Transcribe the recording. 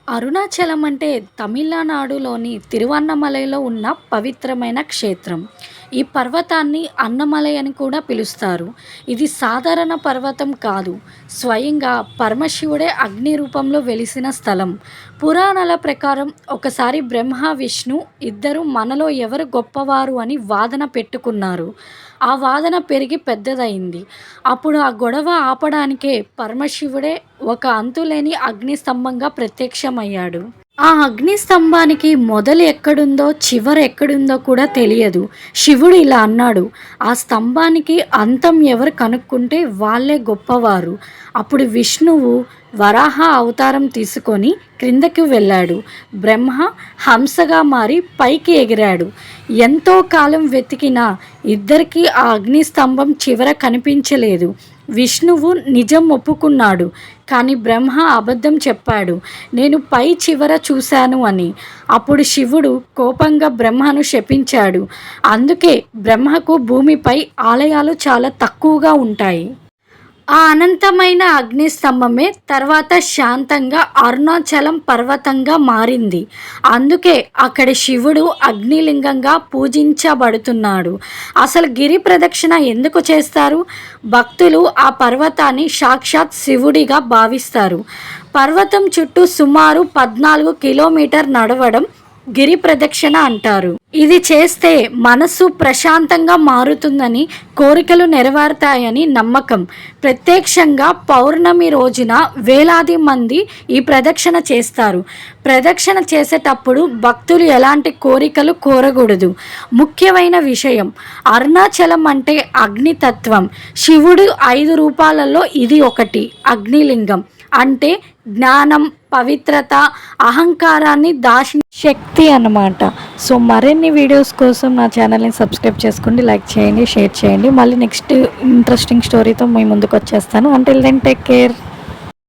అరుణాచలం అంటే తమిళనాడులోని తిరువన్నమలైలో ఉన్న పవిత్రమైన క్షేత్రం. ఈ పర్వతాన్ని అన్నమలై అని కూడా పిలుస్తారు. ఇది సాధారణ పర్వతం కాదు. స్వయంగా పరమశివుడే అగ్ని రూపంలో వెలిసిన స్థలం. పురాణాల ప్రకారం ఒకసారి బ్రహ్మ, విష్ణు ఇద్దరు మనలో ఎవరు గొప్పవారు అని వాదన పెట్టుకున్నారు. ఆ వాదన పెరిగి పెద్దదయింది. అప్పుడు ఆ గొడవ ఆపడానికే పరమశివుడే ఒక అంతులేని అగ్ని స్తంభంగా ప్రత్యక్షమయ్యాడు. ఆ అగ్ని స్తంభానికి మొదలు ఎక్కడుందో, చివర ఎక్కడుందో కూడా తెలియదు. శివుడు ఇలా అన్నాడు, "ఆ స్తంభానికి అంతం ఎవరు కనుక్కుంటే వాళ్ళే గొప్పవారు." అప్పుడు విష్ణువు వరాహ అవతారం తీసుకొని క్రిందకి వెళ్ళాడు. బ్రహ్మ హంసగా మారి పైకి ఎగిరాడు. ఎంతో కాలం వెతికినా ఇద్దరికీ ఆ అగ్ని స్తంభం చివర కనిపించలేదు. విష్ణువు నిజం ఒప్పుకున్నాడు. కానీ బ్రహ్మ అబద్ధం చెప్పాడు, "నేను పై చివర చూశాను" అని. అప్పుడు శివుడు కోపంగా బ్రహ్మను శపించాడు. అందుకే బ్రహ్మకు భూమిపై ఆలయాలు చాలా తక్కువగా ఉంటాయి. ఆ అనంతమైన అగ్నిస్తంభమే తర్వాత శాంతంగా అరుణాచలం పర్వతంగా మారింది. అందుకే అక్కడి శివుడు అగ్నిలింగంగా పూజించబడుతున్నాడు. అసలు గిరి ప్రదక్షిణ ఎందుకు చేస్తారు? భక్తులు ఆ పర్వతాన్ని సాక్షాత్ శివుడిగా భావిస్తారు. పర్వతం చుట్టూ సుమారు 14 కిలోమీటర్ నడవడం గిరి ప్రదక్షిణ అంటారు. ఇది చేస్తే మనసు ప్రశాంతంగా మారుతుందని, కోరికలు నెరవేరుతాయని నమ్మకం. ప్రత్యక్షంగా పౌర్ణమి రోజున వేలాది మంది ఈ ప్రదక్షిణ చేస్తారు. ప్రదక్షిణ చేసేటప్పుడు భక్తులు ఎలాంటి కోరికలు కోరకూడదు. ముఖ్యమైన విషయం, అరుణాచలం అంటే అగ్నితత్వం. శివుడు 5 రూపాలలో ఇది ఒకటి. అగ్నిలింగం అంటే జ్ఞానం, పవిత్రత, అహంకారాన్ని దాచిన శక్తి అన్నమాట. సో మరిన్ని వీడియోస్ కోసం నా ఛానల్ని సబ్స్క్రైబ్ చేసుకోండి, లైక్ చేయండి, షేర్ చేయండి. మళ్ళీ నెక్స్ట్ ఇంట్రెస్టింగ్ స్టోరీతో మీ ముందుకు వచ్చేస్తాను. Until then take care.